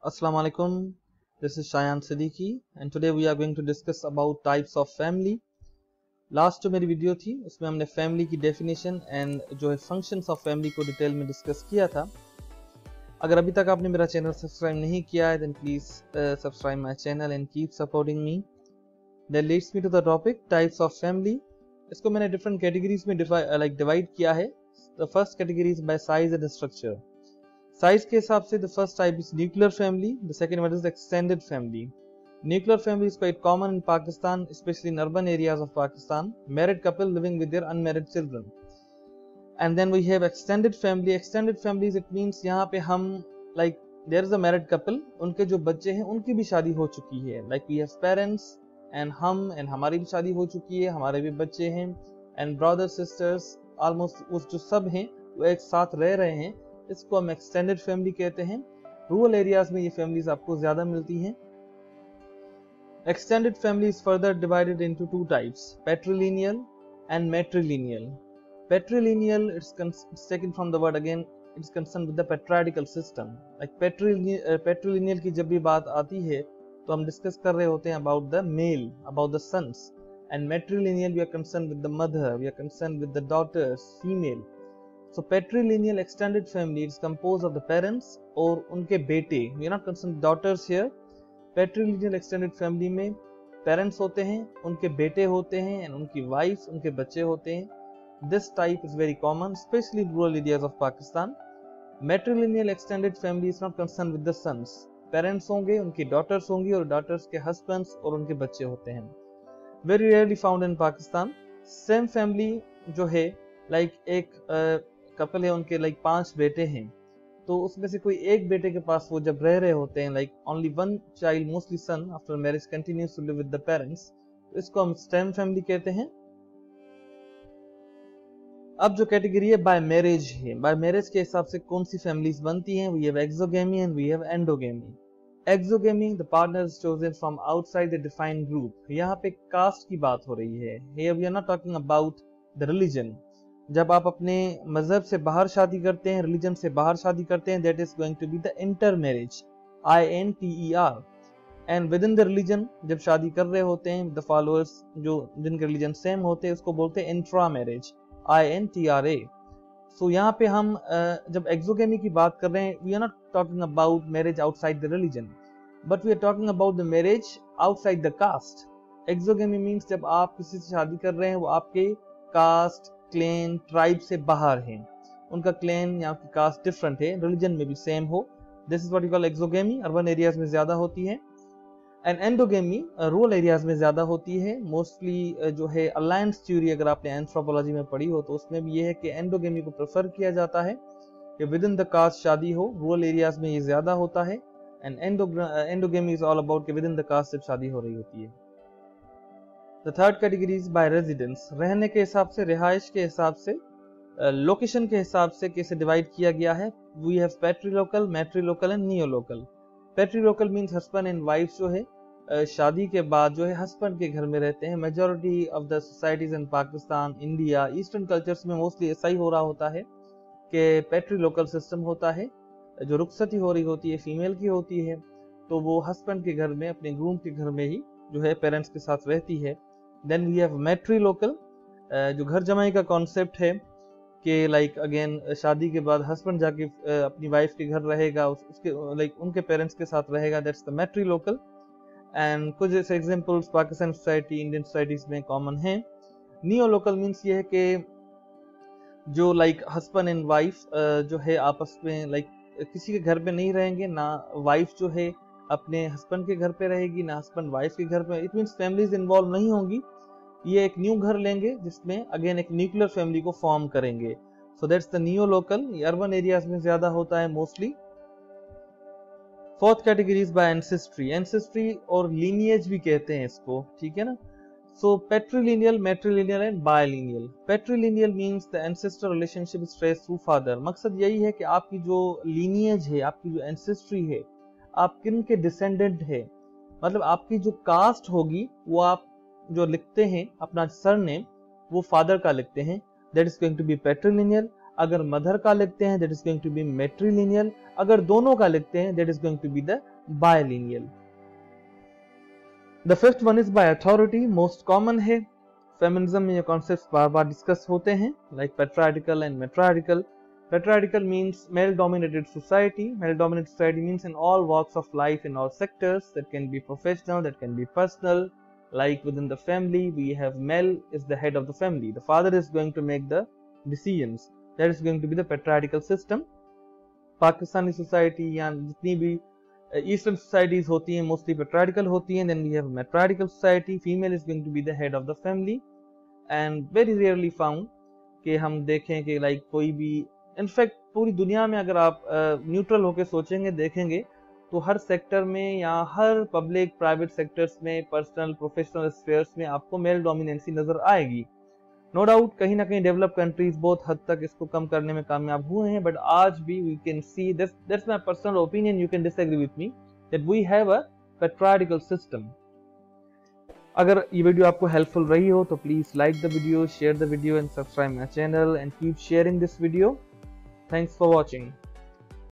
Assalamu alaikum. This is Shayan Siddiqui and today we are going to discuss about types of family. Last जो मेरी video थी उसमें हमने family की definition and जो है फंक्शंस ऑफ फैमिली को डिटेल में डिस्कस किया था। अगर अभी तक आपने मेरा चैनल सब्सक्राइब नहीं किया है then please subscribe my channel and keep supporting me. That leads me to the topic types of family. इसको मैंने डिफरेंट कैटेगरीज में डिवाइड किया है। The first category is by size and structure. Size के हिसाब से the first type is nuclear family, the second one is extended family. Nuclear family is quite common in Pakistan, especially in urban areas of Pakistan. Married couple living with their unmarried children. And then we have extended family. Extended families it means यहाँ पे हम like there is a married couple, उनके जो बच्चे हैं उनकी भी शादी हो चुकी है. Like we have parents and हम and हमारी भी शादी हो चुकी है, हमारे भी बच्चे हैं and brothers sisters almost उस जो सब हैं वो एक साथ रह रहे हैं. इसको हम extended family कहते हैं. Rural areas में ये families आपको ज़्यादा मिलती हैं. Extended family is further divided into two types, patrilineal and matrilineal. Patrilineal, it's taken from the word again, it's concerned with the patriarchal system. Like patrilineal की जब भी बात आती है तो हम डिस्कस कर रहे होते हैं about the male, about the sons. And matrilineal we are concerned with the mother, we are concerned with the daughters, female. So patrilineal extended family is composed of the parents और उनके बेटे. We are not concerned with daughters here. पैट्रिलिनियल extended family में parents होते हैं, उनके बेटे होते हैं एंड उनकी वाइफ, उनके बच्चे होते हैं. This type is very common specially rural areas of Pakistan. Matrilineal extended family is not concern with the sons. Parents होंगे, उनकी डॉटर्स होंगी और डॉटर्स के हस्बैंड्स और उनके बच्चे होते हैं. Very rarely found in Pakistan. Same family जो है लाइक एक कपल है, उनके लाइक 5 बेटे हैं तो उसमें से कोई एक बेटे के पास वो जब रह रहे होते हैं like only one child mostly son after marriage continues to live with the parents, तो इसको हम स्टेम फैमिली कहते हैं. अब जो कैटेगरी है बाय मैरिज है, बाय मैरिज के हिसाब से कौन सी फैमिलीज बनती हैं. We have exogamy and we have endogamy. Exogamy the partner is chosen from outside the defined group. यहाँ पे कास्ट की बात हो रही है. Here we are not talking about the religion. जब आप अपने मजहब से बाहर शादी करते हैं, रिलीजन से बाहर शादी करते हैं, that is going to be the inter marriage, INTER. And within the religion जब शादी कर रहे होते हैं द फॉलोअर्स जो जिनके रिलीजन सेम होते हैं उसको बोलते हैं इंट्रा मैरिज, INTRA. सो यहाँ पे हम जब एक्सोगेमी की बात कर रहे हैं we are not talking about marriage outside the religion but we are talking about the marriage outside the caste. Exogamy means जब आप किसी से शादी कर रहे हैं वो आपके कास्ट, क्लेन, ट्राइब से बाहर हैं, उनका क्लेन या की कास्ट डिफरेंट है, रिलीजन में भी सेम हो. This is what you call exogamy. Urban areas में ज्यादा होती है. एंड एंडोगेमी रूरल एरियाज में ज्यादा होती है. मोस्टली जो है अलायंस थ्योरी अगर आपने एंथ्रोपोलॉजी में पढ़ी हो तो उसमें भी ये है कि एंडोगेमी को प्रेफर किया जाता है कि विद इन द कास्ट शादी हो. रूरल एरियाज में ये ज्यादा होता है. And endogamy is all about कि विद इन द कास्ट सिर्फ शादी हो रही होती है. The third category is bye residence. रहने के हिसाब से, रिहाइश के हिसाब से, लोकेशन के हिसाब से कैसे डिवाइड किया गया है. We have patrilocal, matrilocal and neolocal. Patrilocal means husband and wife जो है शादी के बाद जो है हस्बैंड के घर में रहते हैं. Majority of the societies in Pakistan, India, eastern cultures में मोस्टली ऐसा ही हो रहा होता है कि पैट्रीलोकल सिस्टम होता है. जो रुखसती हो रही होती है फीमेल की होती है तो वो हस्बैंड के घर में, अपने ग्रूम के घर में ही जो है पेरेंट्स के साथ रहती है. देन वी हैव मैट्रीलोकल, जो घर जमाई का कॉन्सेप्ट है कि लाइक अगेन शादी के बाद हस्बैंड जाके अपनी वाइफ के घर रहेगा, उसके लाइक उनके पेरेंट्स के साथ रहेगा. That's the मैट्रीलोकल. एंड कुछ ऐसे examples Pakistan society, Indian societies में कॉमन हैं. नियोलोकल मींस ये है कि जो लाइक हस्बैंड एंड वाइफ जो है आपस में लाइक किसी के घर पे नहीं रहेंगे, ना वाइफ जो है अपने हस्बैंड के घर पे रहेगी, ना हस्बैंड वाइफ के घर पे. इट मींस फैमिलीज इन्वॉल्व नहीं होंगी. ये एक न्यू घर लेंगे जिसमें अगेन एक न्यूक्लियर फैमिली को फॉर्म करेंगे. So that's the neolocal. Urban areas में ज्यादा होता है mostly. Fourth category is by ancestry. Ancestry और लीनिएज भी कहते हैं इसको, ठीक है ना. So patrilineal, matrilineal and bilineal. Patrilineal means the ancestor relationship is traced through father. मकसद यही है कि आपकी जो लीनिएज है, आपकी जो एंसेस्ट्री है, आप किन के डिसेंडेंट है, मतलब आपकी जो कास्ट होगी वो आप जो लिखते हैं अपना सरनेम वो फादर का लिखते हैं, that is going to be patrilineal. अगर मदर का लिखते हैं that is going to be matrilineal. अगर दोनों का लिखते हैं that is going to be the bilineal. The fifth one is by authority, most common है. फेमिनिज्म में ये कॉन्सेप्ट्स बार बार डिस्कस होते हैं, like patriarchal and matriarchal. Patriarchal means male-dominated society. Male-dominated society means in all walks of life, in all sectors. That can be professional, that can be personal. Like within the family, we have male is the head of the family. The father is going to make the decisions. That is going to be the patriarchal system. Pakistani society या जितनी भी Eastern societies होती हैं, mostly patriarchal होती हैं. Then we have matriarchal society. Female is going to be the head of the family, and very rarely found कि हम देखें कि like कोई भी इनफैक्ट पूरी दुनिया में अगर आप न्यूट्रल होकर सोचेंगे देखेंगे तो हर सेक्टर में या हर पब्लिक प्राइवेट सेक्टर्स में पर्सनल प्रोफेशनल स्फेयर्स में आपको मेल डोमिनेंसी नजर आएगी. नो डाउट कहीं ना कहीं डेवलप कंट्रीज बहुत हद तक इसको कम करने में कामयाब हुए हैं, बट आज भी we can see that's my personal opinion, you can disagree with me, that we have a patriarchal system. अगर ये वीडियो आपको हेल्पफुल रही हो तो please like the video, share the video and subscribe my channel and keep sharing this video. Thanks for watching.